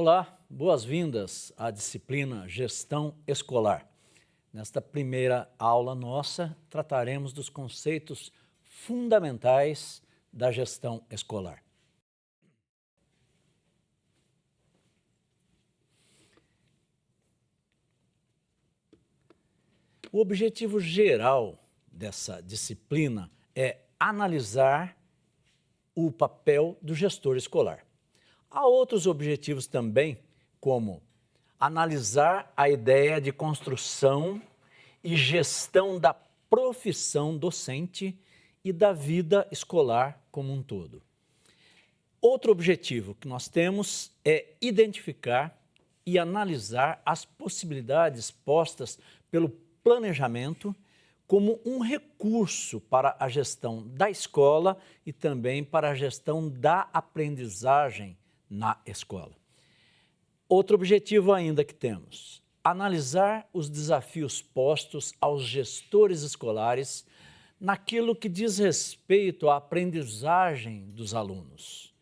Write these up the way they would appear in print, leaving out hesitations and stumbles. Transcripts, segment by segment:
Olá, boas-vindas à disciplina Gestão Escolar. Nesta primeira aula nossa, trataremos dos conceitos fundamentais da gestão escolar. O objetivo geral dessa disciplina é analisar o papel do gestor escolar. Há outros objetivos também, como analisar a ideia de construção e gestão da profissão docente e da vida escolar como um todo. Outro objetivo que nós temos é identificar e analisar as possibilidades postas pelo planejamento como um recurso para a gestão da escola e também para a gestão da aprendizagem na escola. Outro objetivo ainda que temos, analisar os desafios postos aos gestores escolares naquilo que diz respeito à aprendizagem dos alunos.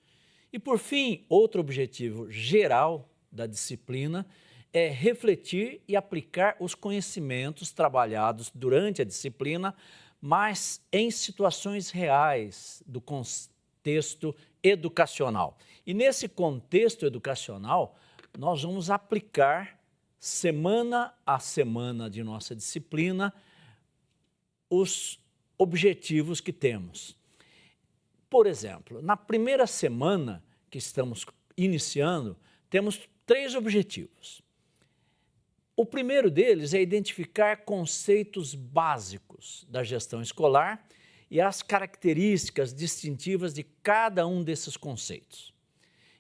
E por fim, outro objetivo geral da disciplina é refletir e aplicar os conhecimentos trabalhados durante a disciplina, mas em situações reais do contexto educacional. E nesse contexto educacional, nós vamos aplicar semana a semana de nossa disciplina os objetivos que temos. Por exemplo, na primeira semana que estamos iniciando, temos 3 objetivos. O primeiro deles é identificar conceitos básicos da gestão escolar e as características distintivas de cada um desses conceitos.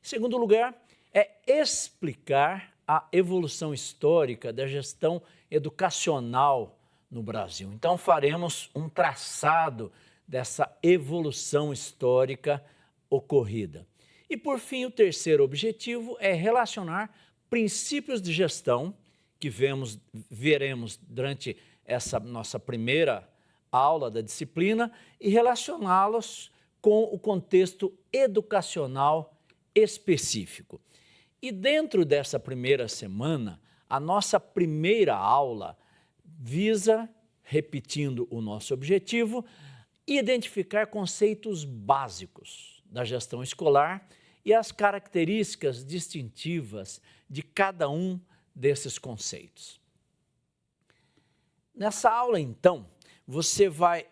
Em segundo lugar, é explicar a evolução histórica da gestão educacional no Brasil. Então, faremos um traçado dessa evolução histórica ocorrida. E, por fim, o terceiro objetivo é relacionar princípios de gestão que veremos durante essa nossa primeira aula da disciplina e relacioná-los com o contexto educacional específico. E dentro dessa primeira semana, a nossa primeira aula visa, repetindo o nosso objetivo, identificar conceitos básicos da gestão escolar e as características distintivas de cada um desses conceitos. Nessa aula, então, você vai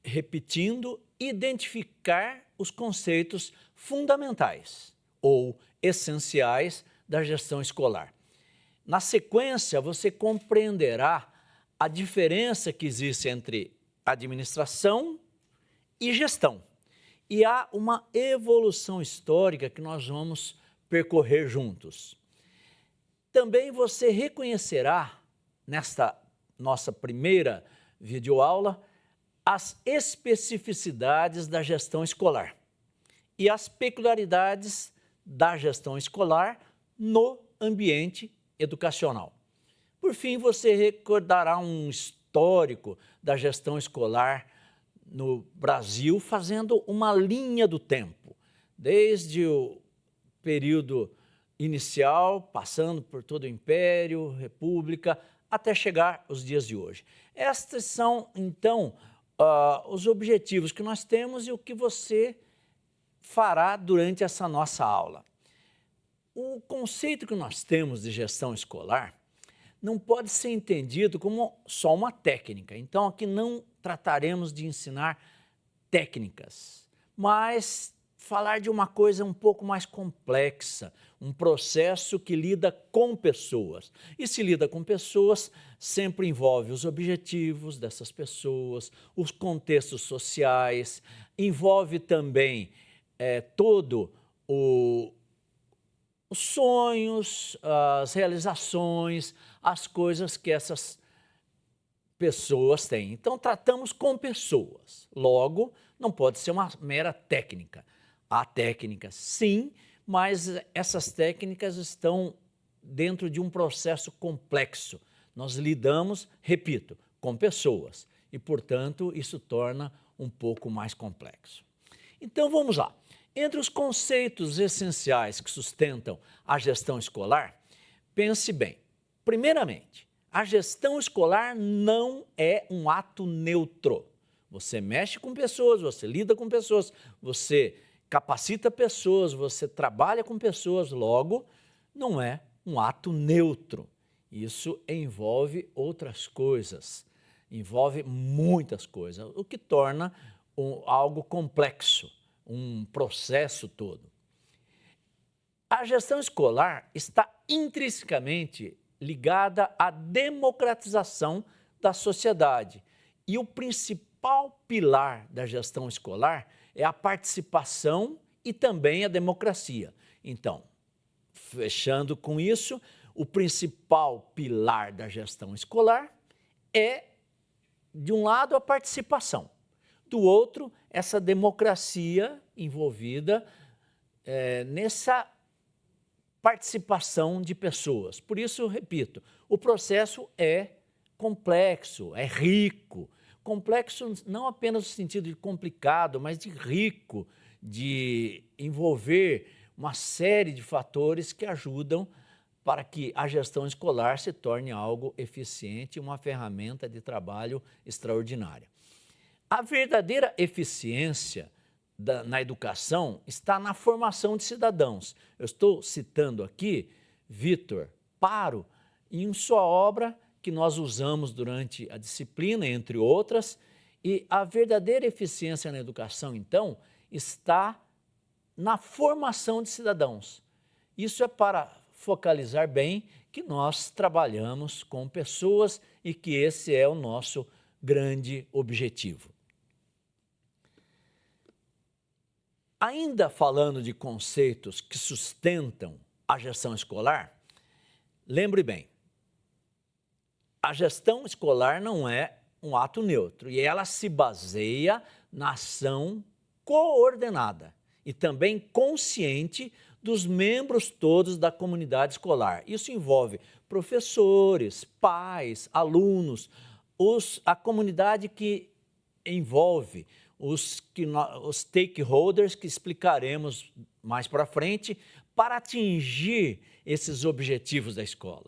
repetindo, identificar os conceitos fundamentais ou essenciais da gestão escolar. Na sequência, você compreenderá a diferença que existe entre administração e gestão. E há uma evolução histórica que nós vamos percorrer juntos. Também você reconhecerá, nesta nossa primeira videoaula, as especificidades da gestão escolar e as peculiaridades da gestão escolar no ambiente educacional. Por fim, você recordará um histórico da gestão escolar no Brasil, fazendo uma linha do tempo, desde o período inicial, passando por todo o Império, República, até chegar aos dias de hoje. Estes são, então, os objetivos que nós temos e o que você fará durante essa nossa aula. O conceito que nós temos de gestão escolar não pode ser entendido como só uma técnica. Então, aqui não trataremos de ensinar técnicas, mas falar de uma coisa um pouco mais complexa, um processo que lida com pessoas. E se lida com pessoas, sempre envolve os objetivos dessas pessoas, os contextos sociais, envolve também todo os sonhos, as realizações, as coisas que essas pessoas têm. Então, tratamos com pessoas. Logo, não pode ser uma mera técnica. Há técnicas, sim, mas essas técnicas estão dentro de um processo complexo. Nós lidamos, repito, com pessoas e, portanto, isso torna um pouco mais complexo. Então, vamos lá. Entre os conceitos essenciais que sustentam a gestão escolar, pense bem. Primeiramente, a gestão escolar não é um ato neutro. Você mexe com pessoas, você lida com pessoas, você capacita pessoas, você trabalha com pessoas, logo, não é um ato neutro. Isso envolve outras coisas, envolve muitas coisas, o que torna algo complexo, um processo todo. A gestão escolar está intrinsecamente ligada à democratização da sociedade. E o principal pilar da gestão escolar é a participação e também a democracia. Então, fechando com isso, o principal pilar da gestão escolar é, de um lado, a participação, do outro, essa democracia envolvida nessa participação de pessoas. Por isso, repito, o processo é complexo, é rico. Complexo não apenas no sentido de complicado, mas de rico, de envolver uma série de fatores que ajudam para que a gestão escolar se torne algo eficiente, uma ferramenta de trabalho extraordinária. A verdadeira eficiência na educação está na formação de cidadãos. Eu estou citando aqui Vítor Paro em sua obra que nós usamos durante a disciplina, entre outras, e a verdadeira eficiência na educação, então, está na formação de cidadãos. Isso é para focalizar bem que nós trabalhamos com pessoas e que esse é o nosso grande objetivo. Ainda falando de conceitos que sustentam a gestão escolar, lembre bem, a gestão escolar não é um ato neutro e ela se baseia na ação coordenada e também consciente dos membros todos da comunidade escolar. Isso envolve professores, pais, alunos, a comunidade que envolve os stakeholders que explicaremos mais para frente para atingir esses objetivos da escola.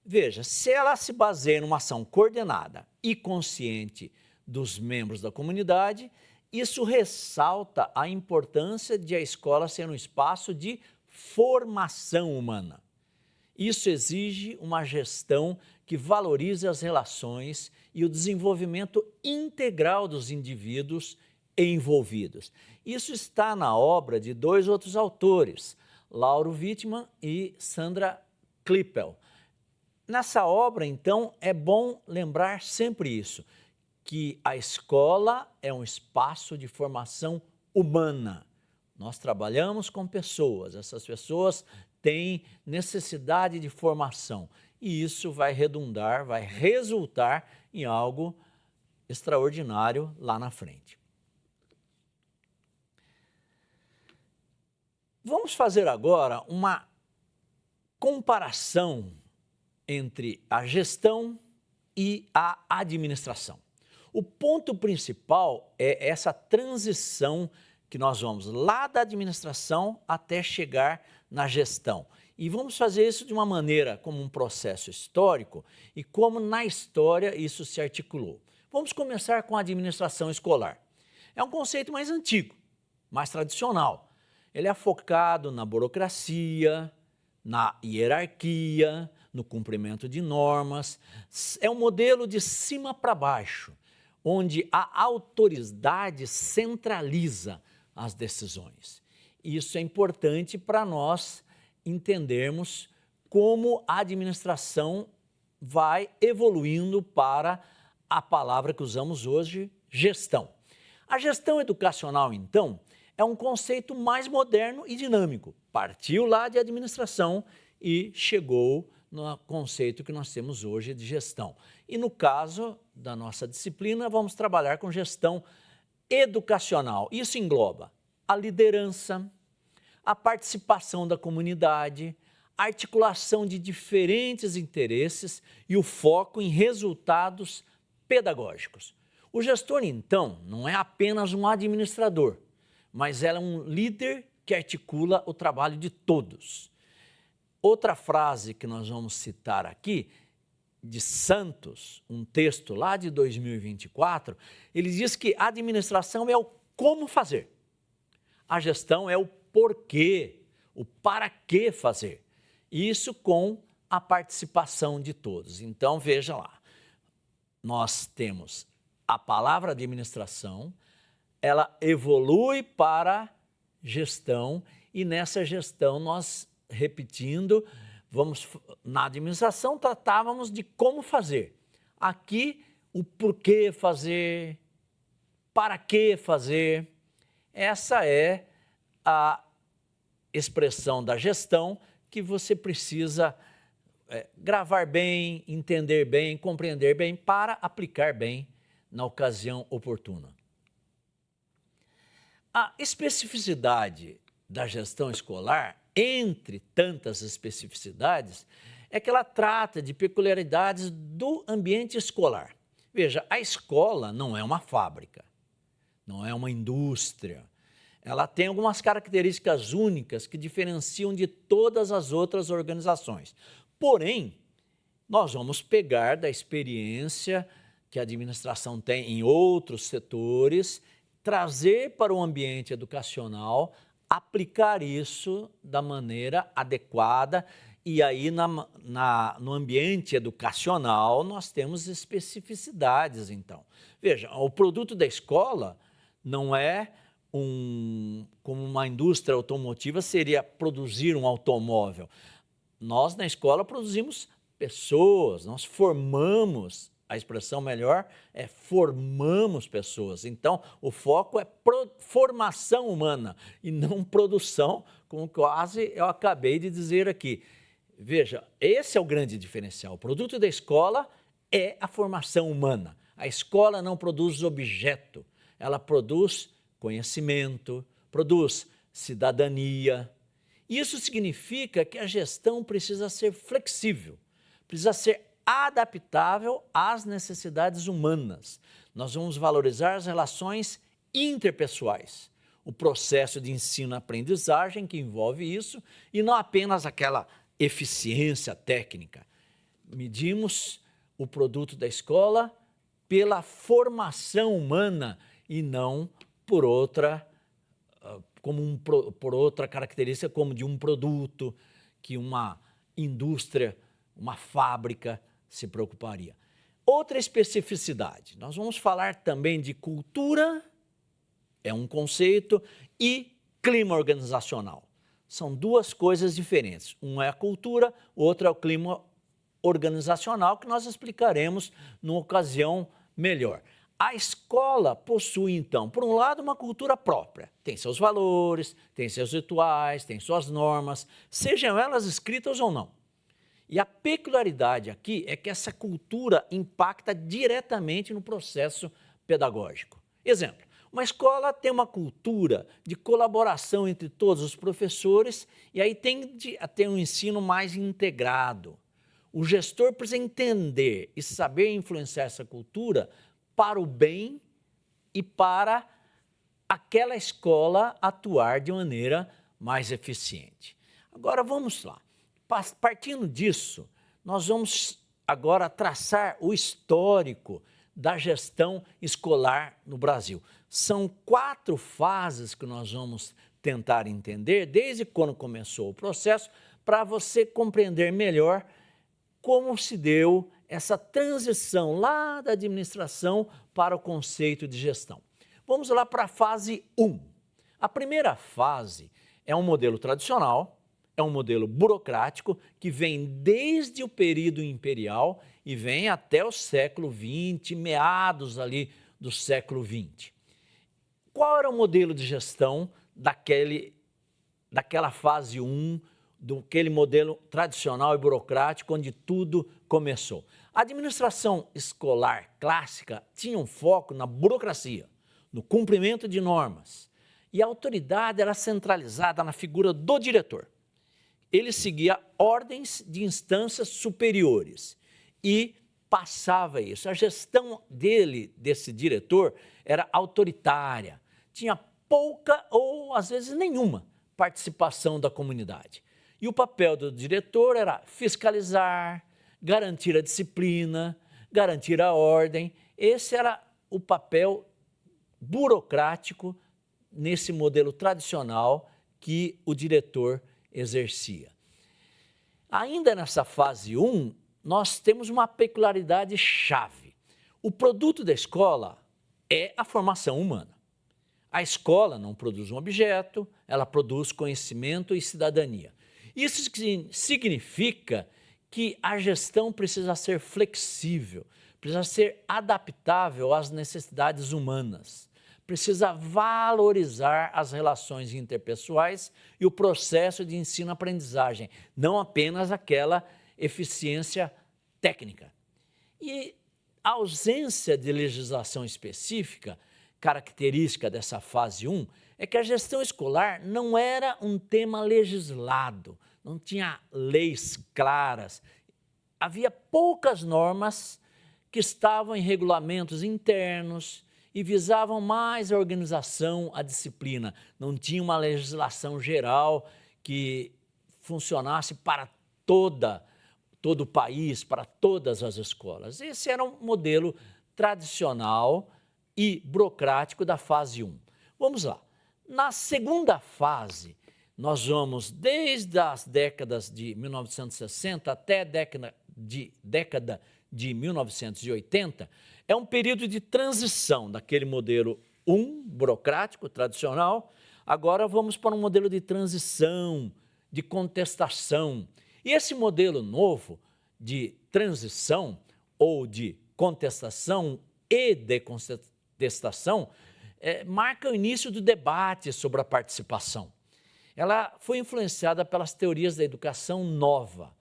Veja, se ela se baseia numa ação coordenada e consciente dos membros da comunidade, isso ressalta a importância de a escola ser um espaço de formação humana. Isso exige uma gestão que valorize as relações e o desenvolvimento integral dos indivíduos envolvidos. Isso está na obra de dois outros autores, Lauro Wittmann e Sandra Klippel. Nessa obra, então, é bom lembrar sempre isso, que a escola é um espaço de formação humana. Nós trabalhamos com pessoas, essas pessoas têm necessidade de formação e isso vai redundar, vai resultar em algo extraordinário lá na frente. Vamos fazer agora uma comparação entre a gestão e a administração. O ponto principal é essa transição que nós vamos lá da administração até chegar na gestão. E vamos fazer isso de uma maneira como um processo histórico e como na história isso se articulou. Vamos começar com a administração escolar. É um conceito mais antigo, mais tradicional. Ele é focado na burocracia, na hierarquia, no cumprimento de normas. É um modelo de cima para baixo, onde a autoridade centraliza as decisões. Isso é importante para nós entendermos como a administração vai evoluindo para a palavra que usamos hoje, gestão. A gestão educacional, então, é um conceito mais moderno e dinâmico. Partiu lá de administração e chegou no conceito que nós temos hoje de gestão. E no caso da nossa disciplina, vamos trabalhar com gestão educacional. Isso engloba a liderança, a participação da comunidade, a articulação de diferentes interesses e o foco em resultados pedagógicos. O gestor, então, não é apenas um administrador, mas ela é um líder que articula o trabalho de todos. Outra frase que nós vamos citar aqui, de Santos, um texto lá de 2024, ele diz que a administração é o como fazer, a gestão é o porquê, o para que fazer. Isso com a participação de todos. Então, veja lá, nós temos a palavra administração, ela evolui para gestão e nessa gestão nós, repetindo, na administração tratávamos de como fazer. Aqui, o porquê fazer, para que fazer. Essa é a expressão da gestão que você precisa gravar bem, entender bem, compreender bem para aplicar bem na ocasião oportuna. A especificidade da gestão escolar, entre tantas especificidades, é que ela trata de peculiaridades do ambiente escolar. Veja, a escola não é uma fábrica, não é uma indústria. Ela tem algumas características únicas que diferenciam de todas as outras organizações. Porém, nós vamos pegar da experiência que a administração tem em outros setores, trazer para o ambiente educacional, aplicar isso da maneira adequada e aí no ambiente educacional nós temos especificidades então. Veja, o produto da escola não é como uma indústria automotiva seria produzir um automóvel. Nós na escola produzimos pessoas, nós formamos, a expressão melhor é formamos pessoas. Então, o foco é formação humana e não produção, como quase eu acabei de dizer aqui. Veja, esse é o grande diferencial. O produto da escola é a formação humana. A escola não produz objeto, ela produz conhecimento, produz cidadania. Isso significa que a gestão precisa ser flexível, precisa ser adaptável às necessidades humanas. Nós vamos valorizar as relações interpessoais, o processo de ensino-aprendizagem que envolve isso e não apenas aquela eficiência técnica. Medimos o produto da escola pela formação humana e não por outra característica como de um produto que uma indústria, uma fábrica se preocuparia. Outra especificidade, nós vamos falar também de cultura, é um conceito, e clima organizacional. São duas coisas diferentes. Um é a cultura, o outro é o clima organizacional, que nós explicaremos numa ocasião melhor. A escola possui, então, por um lado, uma cultura própria. Tem seus valores, tem seus rituais, tem suas normas, sejam elas escritas ou não. E a peculiaridade aqui é que essa cultura impacta diretamente no processo pedagógico. Exemplo, uma escola tem uma cultura de colaboração entre todos os professores e aí tende a ter um ensino mais integrado. O gestor precisa entender e saber influenciar essa cultura para o bem e para aquela escola atuar de maneira mais eficiente. Agora vamos lá. Partindo disso, nós vamos agora traçar o histórico da gestão escolar no Brasil. São 4 fases que nós vamos tentar entender desde quando começou o processo para você compreender melhor como se deu essa transição lá da administração para o conceito de gestão. Vamos lá para a fase 1. A primeira fase é um modelo tradicional, é um modelo burocrático que vem desde o período imperial e vem até o século XX, meados ali do século XX. Qual era o modelo de gestão daquela fase 1, daquele modelo tradicional e burocrático onde tudo começou? A administração escolar clássica tinha um foco na burocracia, no cumprimento de normas, e a autoridade era centralizada na figura do diretor. Ele seguia ordens de instâncias superiores e passava isso. A gestão desse diretor era autoritária, tinha pouca ou, às vezes, nenhuma participação da comunidade. E o papel do diretor era fiscalizar, garantir a disciplina, garantir a ordem. Esse era o papel burocrático nesse modelo tradicional que o diretor exercia. Ainda nessa fase 1, nós temos uma peculiaridade chave. O produto da escola é a formação humana. A escola não produz um objeto, ela produz conhecimento e cidadania. Isso significa que a gestão precisa ser flexível, precisa ser adaptável às necessidades humanas, precisa valorizar as relações interpessoais e o processo de ensino-aprendizagem, não apenas aquela eficiência técnica. E a ausência de legislação específica, característica dessa fase 1, é que a gestão escolar não era um tema legislado, não tinha leis claras, havia poucas normas que estavam em regulamentos internos e visavam mais a organização, a disciplina. Não tinha uma legislação geral que funcionasse para todo o país, para todas as escolas. Esse era um modelo tradicional e burocrático da fase 1. Vamos lá. Na segunda fase, nós vamos desde as décadas de 1960 até a década de 1980, é um período de transição daquele modelo 1, burocrático, tradicional. Agora vamos para um modelo de transição, de contestação. E esse modelo novo de transição ou de contestação e decontestação marca o início do debate sobre a participação. Ela foi influenciada pelas teorias da educação nova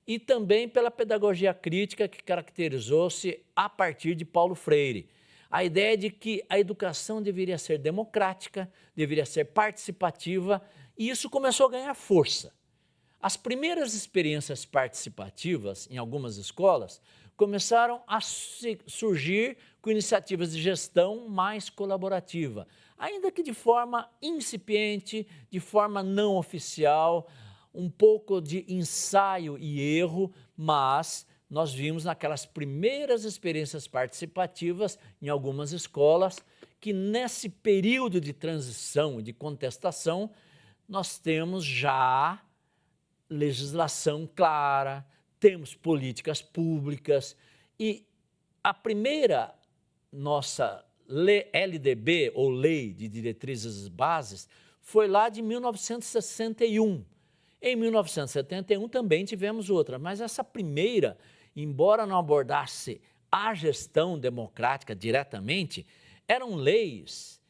e também pela pedagogia crítica que caracterizou-se a partir de Paulo Freire. A ideia de que a educação deveria ser democrática, deveria ser participativa, e isso começou a ganhar força. As primeiras experiências participativas em algumas escolas começaram a surgir com iniciativas de gestão mais colaborativa, ainda que de forma incipiente, de forma não oficial, um pouco de ensaio e erro, mas nós vimos naquelas primeiras experiências participativas em algumas escolas que nesse período de transição e de contestação nós temos já legislação clara, temos políticas públicas e a primeira nossa LDB, ou Lei de Diretrizes e Bases, foi lá de 1961. Em 1971 também tivemos outra, mas essa primeira, embora não abordasse a gestão democrática diretamente, eram leis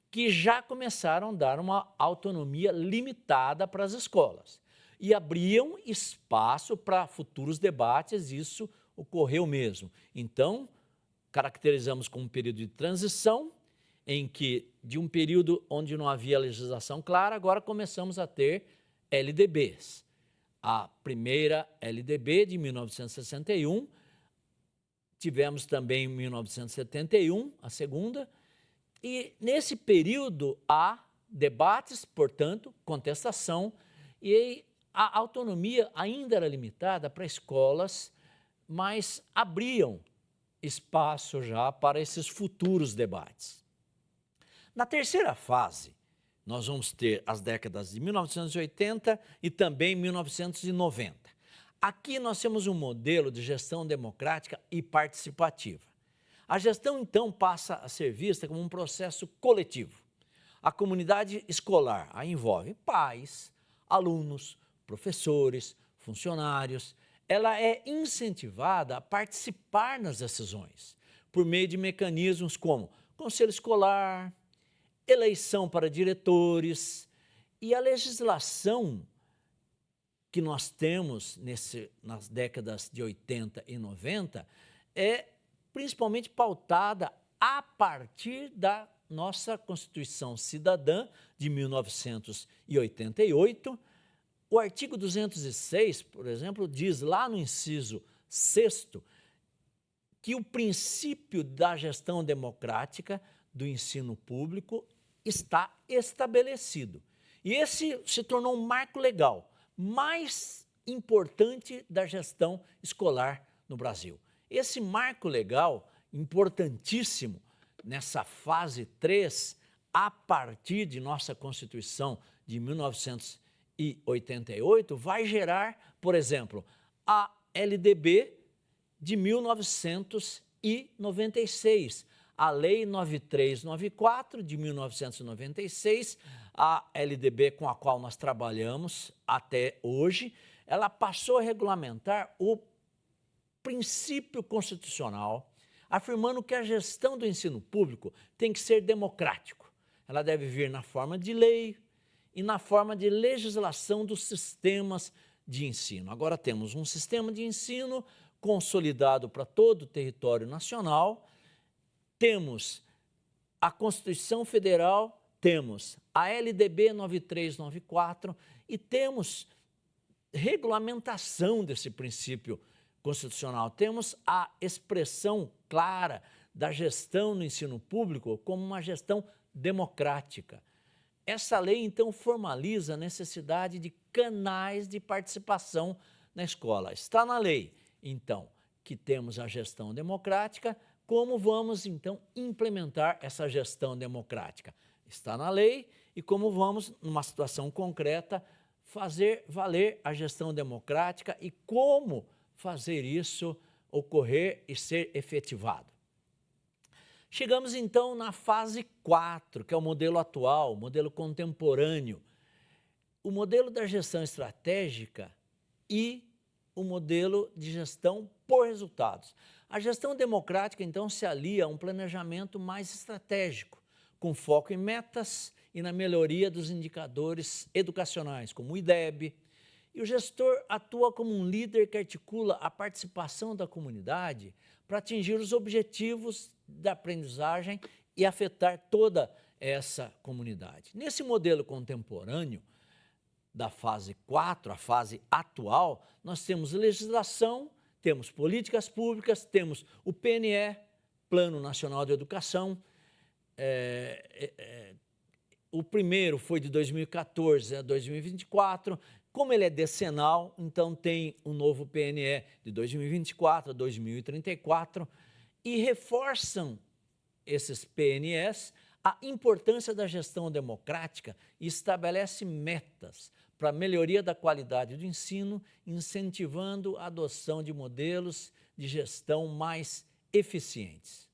que já começaram a dar uma autonomia limitada para as escolas e abriam espaço para futuros debates, isso ocorreu mesmo. Então, caracterizamos como um período de transição, em que, de um período onde não havia legislação clara, agora começamos a ter LDBs. A primeira LDB de 1961, tivemos também em 1971, a segunda, e nesse período há debates, portanto, contestação, e a autonomia ainda era limitada para escolas, mas abriam espaço já para esses futuros debates. Na terceira fase, nós vamos ter as décadas de 1980 e também 1990. Aqui nós temos um modelo de gestão democrática e participativa. A gestão, então, passa a ser vista como um processo coletivo. A comunidade escolar a envolve pais, alunos, professores, funcionários. Ela é incentivada a participar nas decisões por meio de mecanismos como conselho escolar, eleição para diretores, e a legislação que nós temos nas décadas de 80 e 90 é principalmente pautada a partir da nossa Constituição Cidadã de 1988. O artigo 206, por exemplo, diz lá no inciso 6º que o princípio da gestão democrática do ensino público está estabelecido. E esse se tornou um marco legal mais importante da gestão escolar no Brasil. Esse marco legal, importantíssimo nessa fase 3, a partir de nossa Constituição de 1988, vai gerar, por exemplo, a LDB de 1996, a Lei 9394 de 1996, a LDB com a qual nós trabalhamos até hoje, ela passou a regulamentar o princípio constitucional, afirmando que a gestão do ensino público tem que ser democrático. Ela deve vir na forma de lei e na forma de legislação dos sistemas de ensino. Agora temos um sistema de ensino consolidado para todo o território nacional, temos a Constituição Federal, temos a LDB 9394 e temos regulamentação desse princípio constitucional. Temos a expressão clara da gestão no ensino público como uma gestão democrática. Essa lei, então, formaliza a necessidade de canais de participação na escola. Está na lei, então, que temos a gestão democrática. Como vamos, então, implementar essa gestão democrática? Está na lei e como vamos, numa situação concreta, fazer valer a gestão democrática e como fazer isso ocorrer e ser efetivado. Chegamos, então, na fase 4, que é o modelo atual, o modelo contemporâneo, o modelo da gestão estratégica e o modelo de gestão por resultados. A gestão democrática, então, se alia a um planejamento mais estratégico, com foco em metas e na melhoria dos indicadores educacionais, como o IDEB. E o gestor atua como um líder que articula a participação da comunidade para atingir os objetivos da aprendizagem e afetar toda essa comunidade. Nesse modelo contemporâneo, da fase 4, a fase atual, nós temos legislação, temos políticas públicas, temos o PNE, Plano Nacional de Educação. O primeiro foi de 2014 a 2024, como ele é decenal, então tem um novo PNE de 2024 a 2034 e reforçam esses PNEs a importância da gestão democrática e estabelece metas para a melhoria da qualidade do ensino, incentivando a adoção de modelos de gestão mais eficientes.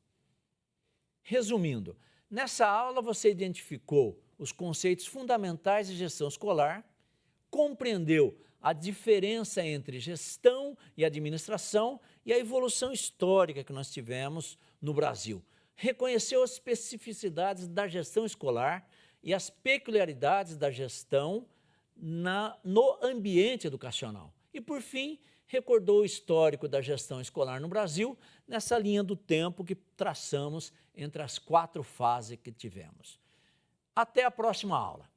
Resumindo, nessa aula você identificou os conceitos fundamentais de gestão escolar, compreendeu a diferença entre gestão e administração e a evolução histórica que nós tivemos no Brasil. Reconheceu as especificidades da gestão escolar e as peculiaridades da gestão no ambiente educacional. E, por fim, recordou o histórico da gestão escolar no Brasil nessa linha do tempo que traçamos entre as 4 fases que tivemos. Até a próxima aula.